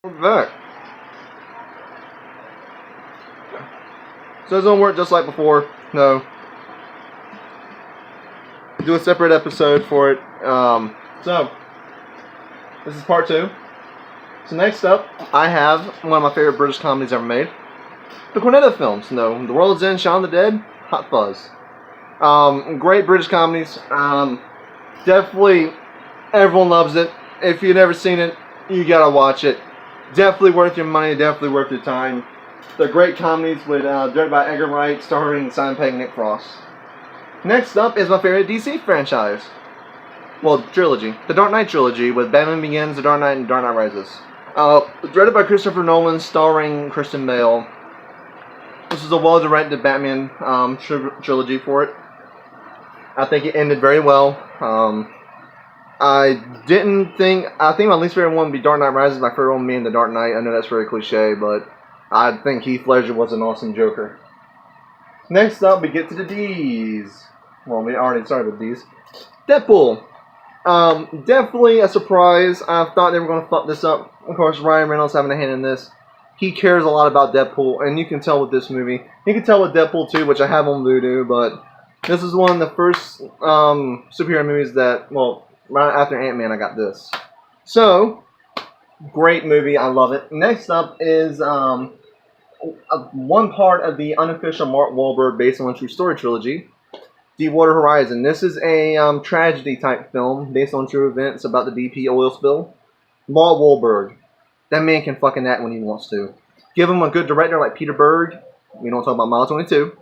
We're back. So it doesn't work just like before. No. Do a separate episode for it. So this is part 2. So next up, I have one of my favorite British comedies ever made. The Cornetto films. No, The World's End, Shaun of the Dead, Hot Fuzz. Great British comedies. Definitely, everyone loves it. If you've never seen it, you gotta watch it. Definitely worth your money. Definitely worth your time. They're great comedies with directed by Edgar Wright, starring Simon Pegg and Nick Frost. Next up is my favorite DC franchise. Well, trilogy. The Dark Knight trilogy with Batman Begins, The Dark Knight, and Dark Knight Rises. Directed by Christopher Nolan, starring Christian Bale. This is a well-directed Batman trilogy for it. I think it ended very well. I think my least favorite one would be Dark Knight Rises. My favorite one being The Dark Knight. I know that's very cliche, but I think Heath Ledger was an awesome Joker. Next up, we get to the D's. Well, we already started with D's. Deadpool. Definitely a surprise. I thought they were going to fuck this up. Of course, Ryan Reynolds having a hand in this. He cares a lot about Deadpool, and you can tell with this movie. You can tell with Deadpool 2, which I have on Vudu, but this is one of the first superhero movies that, well, right after Ant-Man, I got this. So, great movie. I love it. Next up is one part of the unofficial Mark Wahlberg based on a true story trilogy, Deepwater Horizon. This is a tragedy type film based on true events about the BP oil spill. Mark Wahlberg. That man can fucking act when he wants to. Give him a good director like Peter Berg. We don't talk about Mile 22.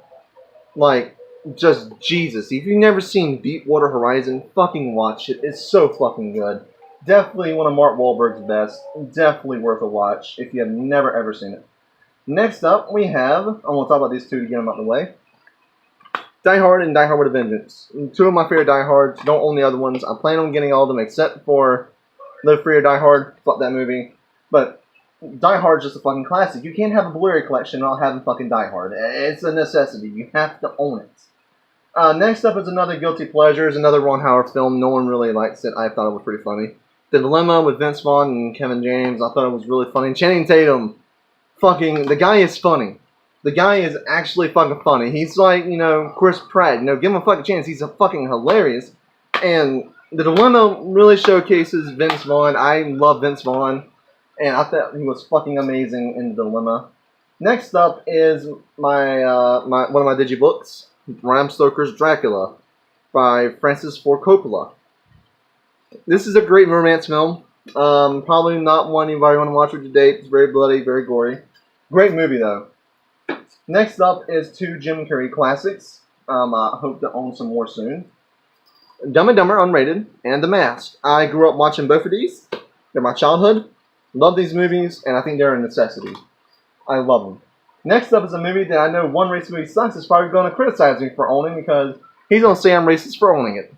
Like, just Jesus. If you've never seen Deepwater Horizon, fucking watch it. It's so fucking good. Definitely one of Mark Wahlberg's best. Definitely worth a watch if you have never ever seen it. Next up, we have, I want to talk about these two to get them out of the way. Die Hard and Die Hard with a Vengeance. Two of my favorite Die Hards. Don't own the other ones. I plan on getting all of them except for Live Free or Die Hard. Fuck that movie. But Die Hard is just a fucking classic. You can't have a Blu-ray collection without having fucking Die Hard. It's a necessity. You have to own it. Next up is another Guilty Pleasure. It's another Ron Howard film. No one really likes it. I thought it was pretty funny. The Dilemma with Vince Vaughn and Kevin James. I thought it was really funny. Channing Tatum. Fucking, the guy is funny. The guy is actually fucking funny. He's like, Chris Pratt. Give him a fucking chance. He's a fucking hilarious. And The Dilemma really showcases Vince Vaughn. I love Vince Vaughn. And I thought he was fucking amazing in The Dilemma. Next up is one of my digibooks, Bram Stoker's Dracula by Francis Ford Coppola. This is a great romance film. Probably not one anybody want to watch with your date. It's very bloody, very gory. Great movie though. Next up is two Jim Carrey classics. I hope to own some more soon. Dumb and Dumber Unrated and The Mask. I grew up watching both of these. They're my childhood. Love these movies, and I think they're a necessity. I love them. Next up is a movie that I know One Race Movie Sucks is probably going to criticize me for owning because he's going to say I'm racist for owning it.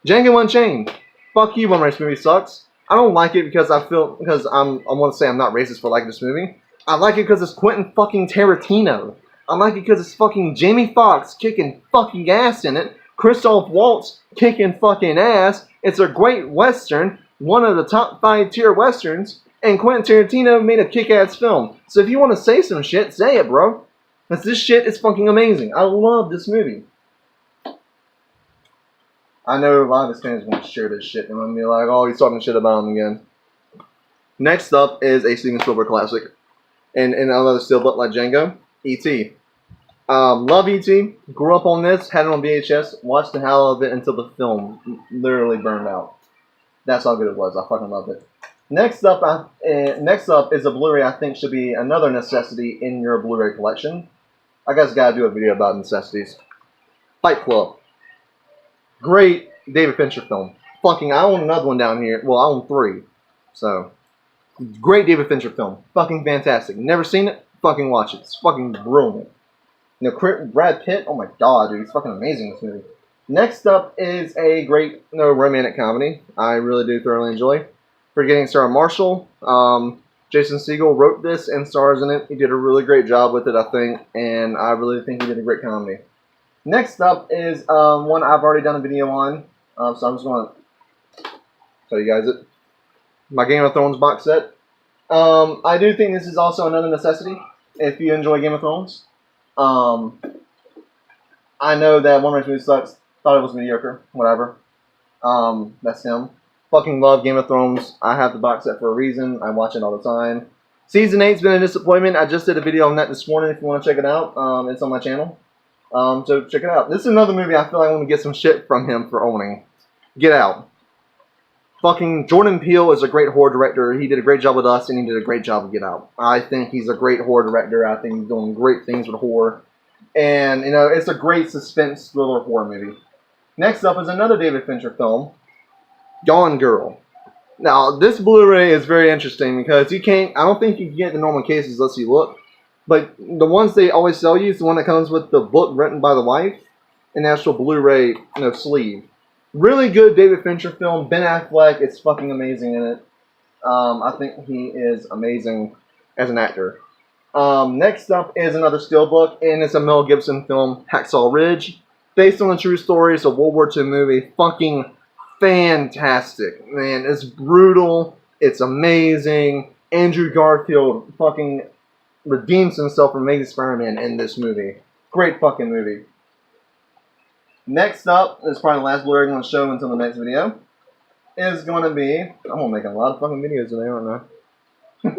Django Unchained. Fuck you, One Race Movie Sucks. I don't like it because I want to say I'm not racist for liking this movie. I like it because it's Quentin fucking Tarantino. I like it because it's fucking Jamie Foxx kicking fucking ass in it. Christoph Waltz kicking fucking ass. It's a great western. One of the top 5 tier westerns. And Quentin Tarantino made a kick-ass film. So if you want to say some shit, say it, bro. Because this shit is fucking amazing. I love this movie. I know a lot of his fans are going to share this shit. And I'm going to be like, oh, he's talking shit about him again. Next up is a Steven Spielberg classic. And another steelbook like Django. E.T. Love E.T. Grew up on this. Had it on VHS. Watched the hell out of it until the film literally burned out. That's how good it was. I fucking loved it. Next up is a Blu-ray I think should be another necessity in your Blu-ray collection. I guess gotta do a video about necessities. Fight Club. Great David Fincher film. Fucking, I own another one down here. Well, I own 3. So, great David Fincher film. Fucking fantastic. Never seen it? Fucking watch it. It's fucking brilliant. Brad Pitt. Oh my god, dude, he's fucking amazing in this movie. Next up is a great romantic comedy. I really do thoroughly enjoy. Forgetting Sarah Marshall. Jason Segel wrote this and stars in it. He did a really great job with it, I think, and I really think he did a great comedy. Next up is one I've already done a video on, so I'm just going to tell you guys it. My Game of Thrones box set. I do think this is also another necessity if you enjoy Game of Thrones. I know that One Race Movie sucks. Thought it was mediocre. Whatever. That's him. Fucking love Game of Thrones. I have the box set for a reason. I watch it all the time. Season 8's been a disappointment. I just did a video on that this morning if you want to check it out. It's on my channel. So check it out. This is another movie I feel like I want to get some shit from him for owning. Get Out. Fucking Jordan Peele is a great horror director. He did a great job with Us, and he did a great job with Get Out. I think he's a great horror director. I think he's doing great things with horror. And, you know, it's a great suspense thriller horror movie. Next up is another David Fincher film, Gone Girl. Now, this Blu-ray is very interesting because I don't think you can get the normal cases unless you look. But the ones they always sell you is the one that comes with the book written by the wife and the actual Blu-ray, sleeve. Really good David Fincher film. Ben Affleck is fucking amazing in it. I think he is amazing as an actor. Next up is another steelbook, and it's a Mel Gibson film, Hacksaw Ridge, based on the true story. It's a World War II movie. Fucking fantastic, man. It's brutal. It's amazing. Andrew Garfield fucking redeems himself from Amazing Spider-Man in this movie. Great fucking movie. Next up, is probably the last Blu-ray I'm going to show until the next video, is going to be, I'm going to make a lot of fucking videos today, aren't I?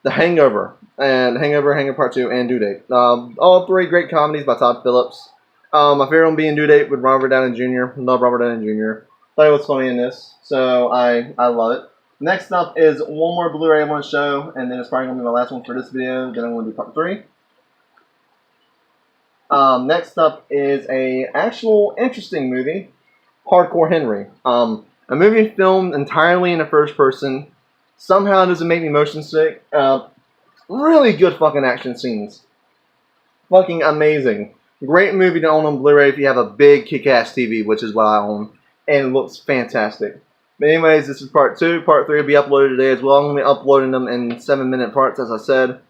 The Hangover, and Hangover Part 2, and Due Date. All three great comedies by Todd Phillips. My favorite one being Due Date with Robert Downey Jr. Love Robert Downey Jr. Thought it was funny in this, so I love it. Next up is one more Blu-ray I want to show, and then it's probably going to be my last one for this video, then I'm going to do Part 3. Next up is a actual interesting movie, Hardcore Henry. A movie filmed entirely in the first person. Somehow doesn't make me motion sick. Really good fucking action scenes. Fucking amazing. Great movie to own on Blu-ray if you have a big kick-ass TV, which is what I own. And it looks fantastic. But anyways, this is Part 2. Part 3 will be uploaded today as well. I'm going to be uploading them in 7-minute parts, as I said.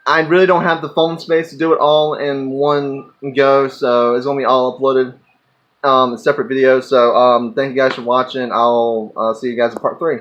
I really don't have the phone space to do it all in one go, so it's going to be all uploaded in separate videos. So thank you guys for watching. I'll see you guys in Part 3.